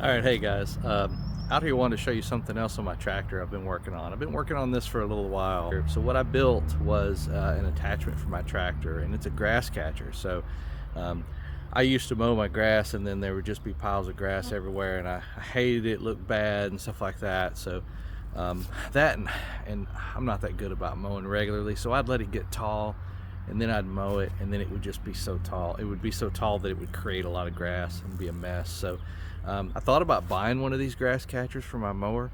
All right, hey guys, out here wanted to show you something else on my tractor I've been working on. I've been working on this for a little while. So what I built was an attachment for my tractor, and it's a grass catcher. So I used to mow my grass, and then there would just be piles of grass everywhere, and I hated it, looked bad and stuff like that. So that and I'm not that good about mowing regularly, so I'd let it get tall, and then I'd mow it, and then it would just be so tall. It would be so tall that it would create a lot of grass and be a mess. So I thought about buying one of these grass catchers for my mower,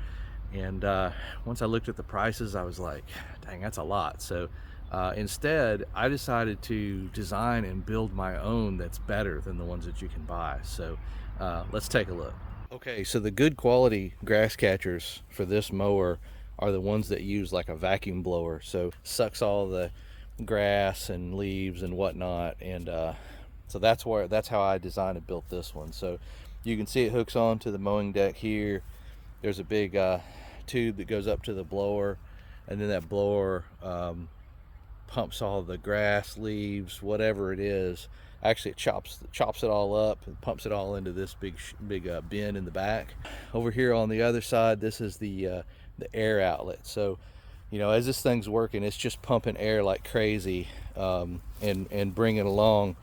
and once I looked at the prices, I was like, dang, that's a lot. So instead, I decided to design and build my own that's better than the ones that you can buy. So let's take a look. Okay, so the good quality grass catchers for this mower are the ones that use like a vacuum blower, so sucks all the grass and leaves and whatnot, and so that's how I designed and built this one. So you can see it hooks on to the mowing deck here. There's a big tube that goes up to the blower, and then that blower pumps all the grass, leaves, whatever it is. Actually, it chops it all up and pumps it all into this big bin in the back. Over here on the other side, this is the air outlet. So you know, as this thing's working, it's just pumping air like crazy, and bringing along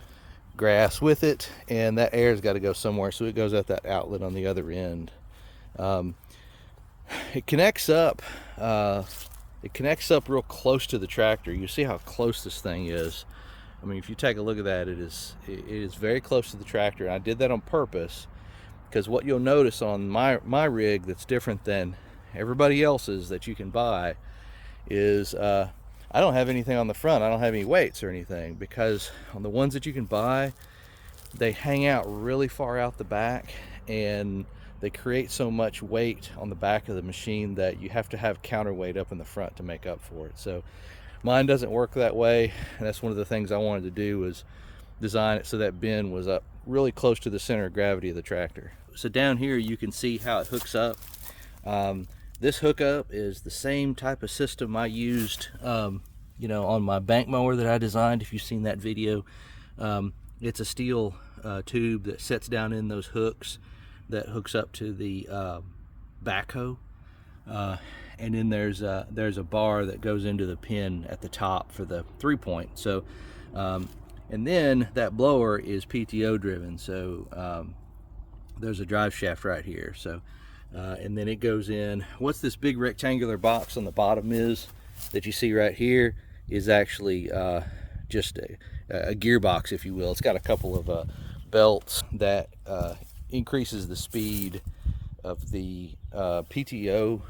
grass with it, and that air's got to go somewhere, so it goes at that outlet on the other end. It connects up real close to the tractor. You see how close this thing is. I mean, if you take a look at that, it is very close to the tractor, and I did that on purpose, because what you'll notice on my rig that's different than everybody else's that you can buy is I don't have anything on the front. I don't have any weights or anything, because on the ones that you can buy, they hang out really far out the back, and they create so much weight on the back of the machine that you have to have counterweight up in the front to make up for it. So mine doesn't work that way, and that's one of the things I wanted to do, was design it so that bin was up really close to the center of gravity of the tractor. So down here you can see how it hooks up. This hookup is the same type of system I used, you know, on my bank mower that I designed. If you've seen that video, it's a steel tube that sets down in those hooks that hooks up to the backhoe, and then there's a bar that goes into the pin at the top for the 3-point. So, and then that blower is PTO driven. So there's a drive shaft right here. So. And then it goes in. What's this big rectangular box on the bottom is that you see right here is actually just a gearbox, if you will. It's got a couple of belts that increases the speed of the PTO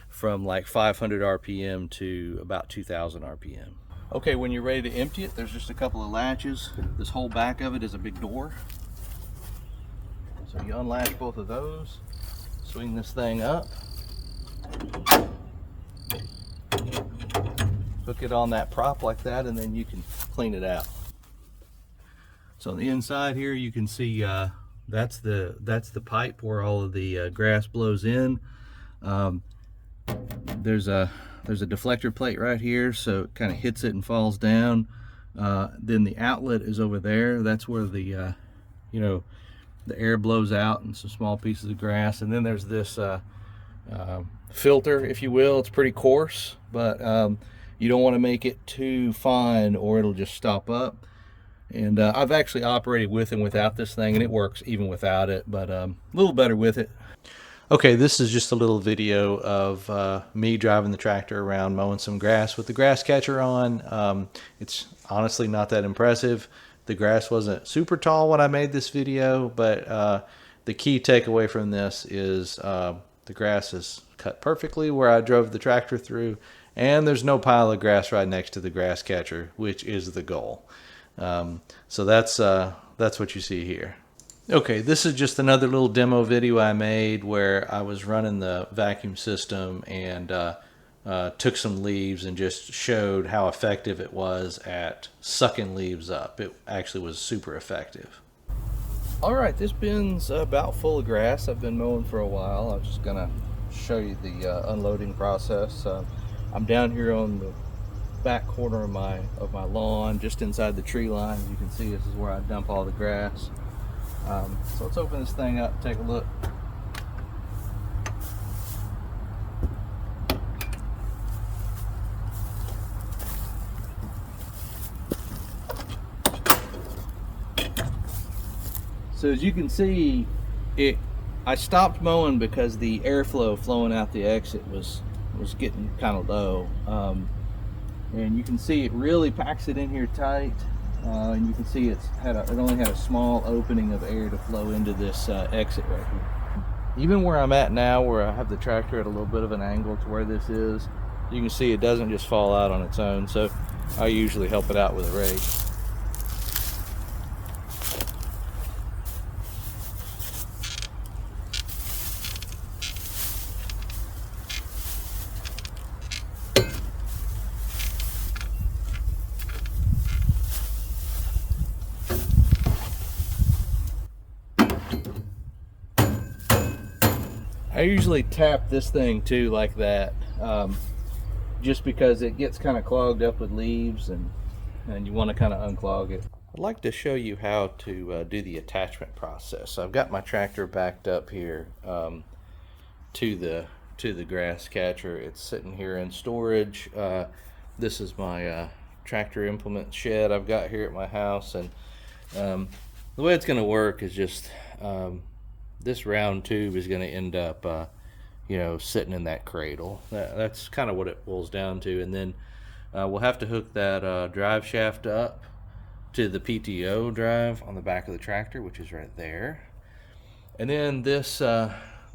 from like 500 RPM to about 2000 RPM. Okay, when you're ready to empty it, there's just a couple of latches. This whole back of it is a big door. So you unlatch both of those. Swing this thing up, hook it on that prop like that, and then you can clean it out. So on the inside here you can see that's the pipe where all of the grass blows in. There's a deflector plate right here, so it kind of hits it and falls down. Then the outlet is over there. That's where the you know, the air blows out and some small pieces of grass. And then there's this filter, if you will. It's pretty coarse, but you don't want to make it too fine or it'll just stop up. And I've actually operated with and without this thing, and it works even without it, but a little better with it. Okay, this is just a little video of me driving the tractor around mowing some grass with the grass catcher on. It's honestly not that impressive. The grass wasn't super tall when I made this video, but the key takeaway from this is the grass is cut perfectly where I drove the tractor through, and there's no pile of grass right next to the grass catcher, which is the goal. So that's what you see here. Okay, this is just another little demo video I made where I was running the vacuum system and took some leaves and just showed how effective it was at sucking leaves up. It actually was super effective. Alright, this bin's about full of grass. I've been mowing for a while. I'm just gonna show you the unloading process. I'm down here on the back corner of my lawn, just inside the tree line. As you can see, this is where I dump all the grass. So let's open this thing up and take a look. So as you can see, I stopped mowing because the airflow flowing out the exit was getting kind of low. And you can see it really packs it in here tight. And you can see it only had a small opening of air to flow into this exit right here. Even where I'm at now, where I have the tractor at a little bit of an angle to where this is, you can see it doesn't just fall out on its own. So I usually help it out with a rake. I usually tap this thing too like that, just because it gets kind of clogged up with leaves and you want to kind of unclog it. I'd like to show you how to do the attachment process. So I've got my tractor backed up here to the grass catcher. It's sitting here in storage. This is my tractor implement shed I've got here at my house, and the way it's going to work is just this round tube is going to end up you know, sitting in that cradle. That's kind of what it boils down to. And then we'll have to hook that drive shaft up to the PTO drive on the back of the tractor, which is right there. And then this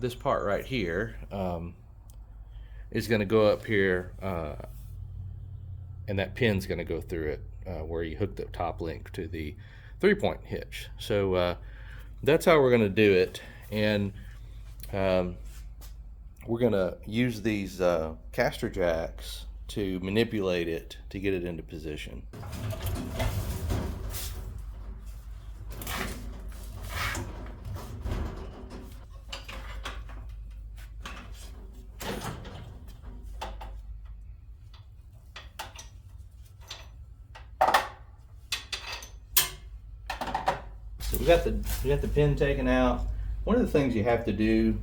this part right here is going to go up here, and that pin's going to go through it where you hook the top link to the 3-point hitch. So that's how we're going to do it. And we're going to use these caster jacks to manipulate it to get it into position. So we got the pin taken out. One of the things you have to do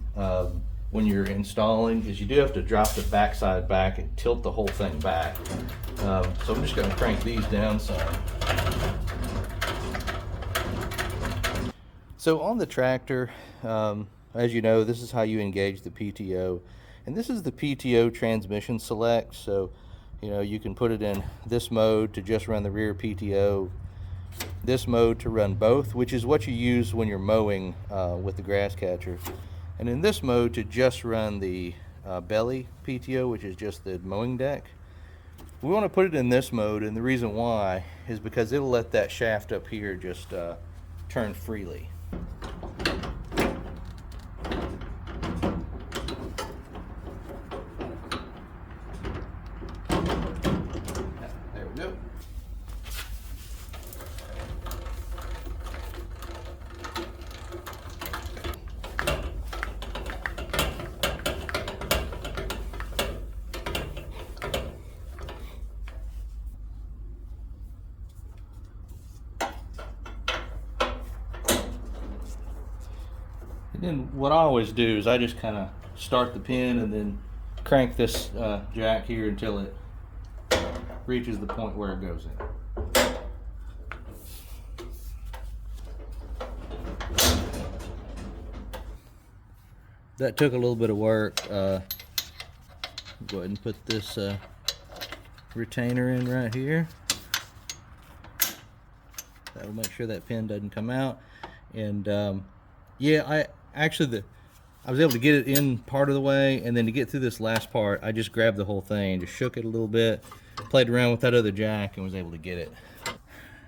when you're installing is you do have to drop the backside back and tilt the whole thing back. So I'm just going to crank these down some. So on the tractor, as you know, this is how you engage the PTO, and this is the PTO transmission select. So you know, you can put it in this mode to just run the rear PTO, this mode to run both, which is what you use when you're mowing with the grass catcher, and in this mode to just run the belly PTO, which is just the mowing deck. We want to put it in this mode, and the reason why is because it'll let that shaft up here just turn freely. There we go. And then what I always do is I just kind of start the pin and then crank this jack here until it reaches the point where it goes in. That took a little bit of work. Go ahead and put this retainer in right here. That'll make sure that pin doesn't come out. And yeah, I was able to get it in part of the way, and then to get through this last part, I just grabbed the whole thing and just shook it a little bit, played around with that other jack, and was able to get it.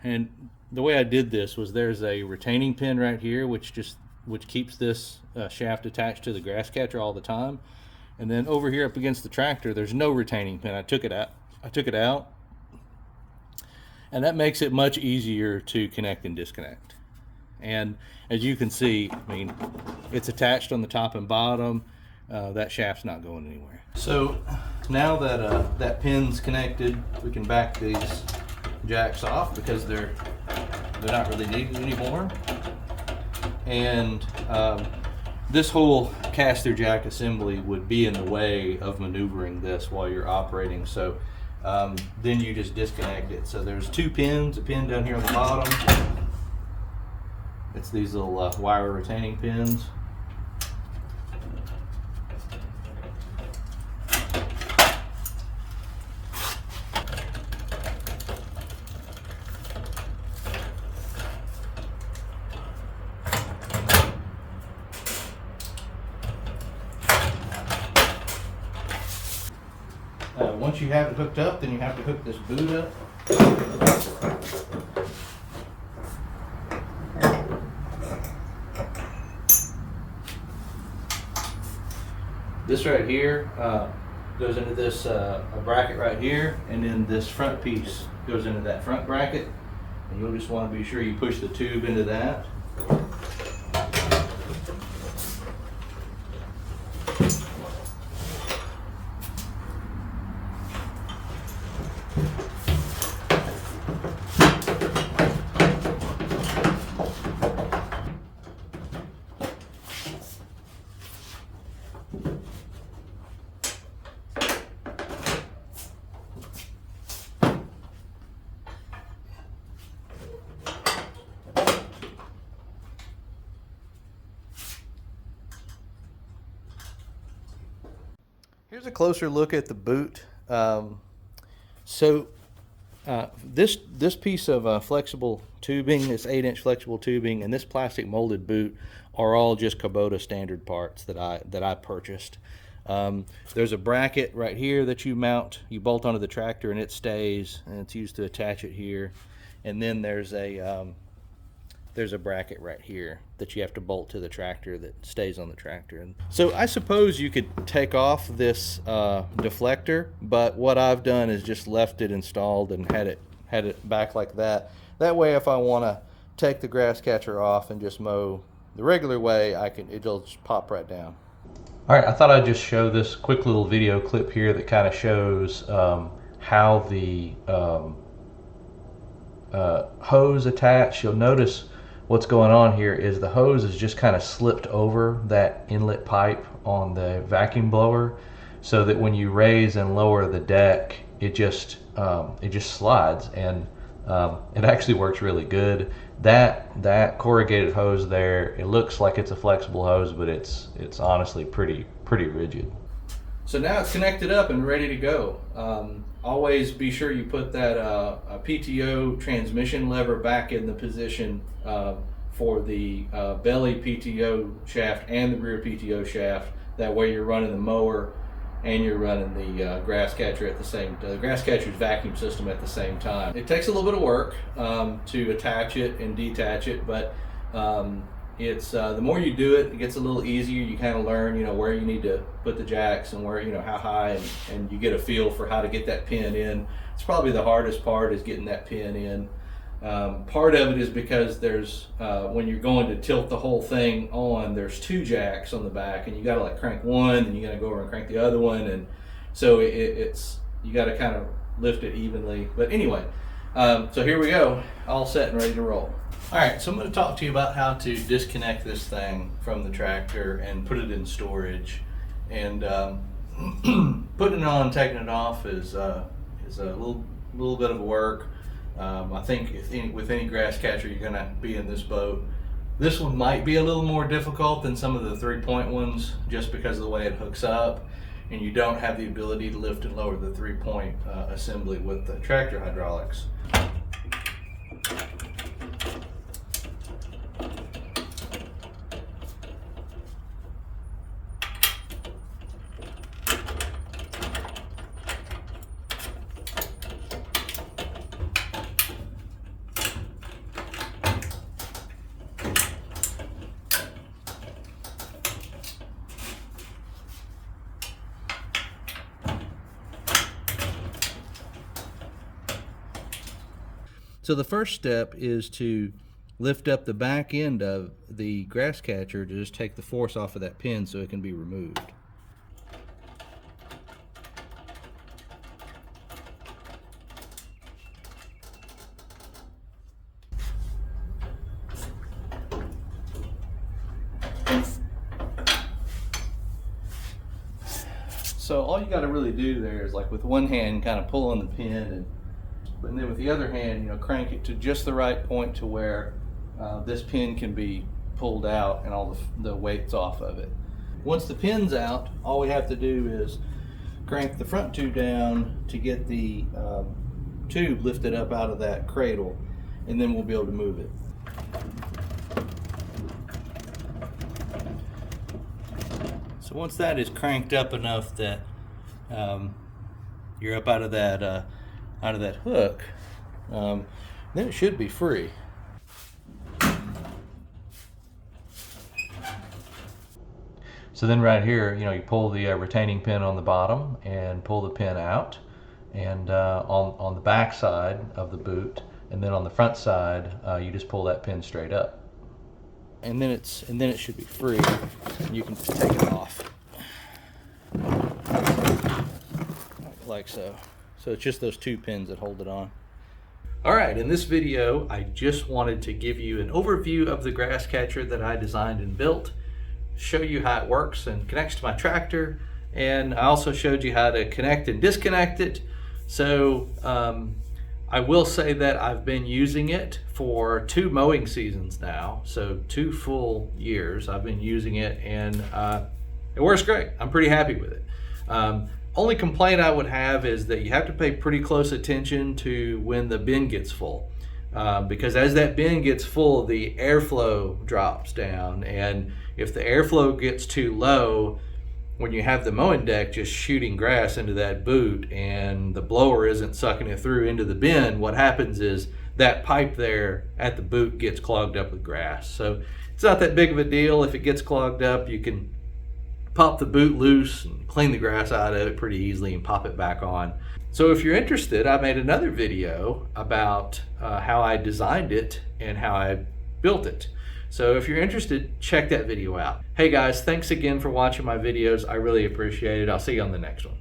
And the way I did this was there's a retaining pin right here, which keeps this shaft attached to the grass catcher all the time. And then over here up against the tractor, there's no retaining pin. I took it out, and that makes it much easier to connect and disconnect. And as you can see, I mean, it's attached on the top and bottom. That shaft's not going anywhere. So now that that pin's connected, we can back these jacks off because they're not really needed anymore. and this whole caster jack assembly would be in the way of maneuvering this while you're operating. So then you just disconnect it. So there's two pins, a pin down here on the bottom. It's these little wire retaining pins. Once you have it hooked up, then you have to hook this boot up. This right here goes into this a bracket right here, and then this front piece goes into that front bracket. And you'll just want to be sure you push the tube into that. Here's a closer look at the boot. This piece of flexible tubing, this 8-inch flexible tubing, and this plastic molded boot are all just Kubota standard parts that I purchased. There's a bracket right here that you mount, you bolt onto the tractor, and it stays, and it's used to attach it here. And then there's a bracket right here that you have to bolt to the tractor that stays on the tractor. And so I suppose you could take off this deflector, but what I've done is just left it installed and had it back like that. That way, if I want to take the grass catcher off and just mow the regular way, it'll just pop right down. All right, I thought I'd just show this quick little video clip here that kind of shows how the hose attached. You'll notice what's going on here is the hose is just kind of slipped over that inlet pipe on the vacuum blower, so that when you raise and lower the deck, it just slides, and it actually works really good. That corrugated hose there, it looks like it's a flexible hose, but it's honestly pretty rigid. So now it's connected up and ready to go. Always be sure you put that PTO transmission lever back in the position for the belly PTO shaft and the rear PTO shaft. That way you're running the mower and you're running the grass catcher at the grass catcher's vacuum system at the same time. It takes a little bit of work to attach it and detach it, but it's the more you do it, it gets a little easier. You kind of learn, where you need to put the jacks and where, how high, and you get a feel for how to get that pin in. It's probably the hardest part, is getting that pin in. Part of it is because there's when you're going to tilt the whole thing on, there's two jacks on the back, and you got to crank one, and you got to go over and crank the other one, and so it's you got to kind of lift it evenly. But anyway, so here we go, all set and ready to roll. All right, so I'm going to talk to you about how to disconnect this thing from the tractor and put it in storage. And putting it on and taking it off is a little bit of work. I think with any grass catcher, you're going to be in this boat. This one might be a little more difficult than some of the 3-point ones, just because of the way it hooks up, and you don't have the ability to lift and lower the 3-point assembly with the tractor hydraulics. So the first step is to lift up the back end of the grass catcher to just take the force off of that pin so it can be removed. So all you got to really do there is, like with one hand, kind of pull on the pin, and then with the other hand, you know, crank it to just the right point to where this pin can be pulled out and all the weight's off of it. Once the pin's out, all we have to do is crank the front tube down to get the tube lifted up out of that cradle, and then we'll be able to move it. So once that is cranked up enough that you're up out of that hook, then it should be free. So then right here, you know, you pull the retaining pin on the bottom and pull the pin out, and on the back side of the boot, and then on the front side, you just pull that pin straight up. And then it should be free, and you can take it off like so. So it's just those two pins that hold it on. All right, in this video, I just wanted to give you an overview of the grass catcher that I designed and built, show you how it works and connects to my tractor, and I also showed you how to connect and disconnect it. So I will say that I've been using it for 2 mowing seasons now, so 2 full years I've been using it, and it works great. I'm pretty happy with it. Only complaint I would have is that you have to pay pretty close attention to when the bin gets full, because as that bin gets full, the airflow drops down, and if the airflow gets too low, when you have the mowing deck just shooting grass into that boot and the blower isn't sucking it through into the bin, what happens is that pipe there at the boot gets clogged up with grass. So it's not that big of a deal. If it gets clogged up, you can pop the boot loose and clean the grass out of it pretty easily and pop it back on. So if you're interested, I made another video about how I designed it and how I built it. So if you're interested, check that video out. Hey guys, thanks again for watching my videos. I really appreciate it. I'll see you on the next one.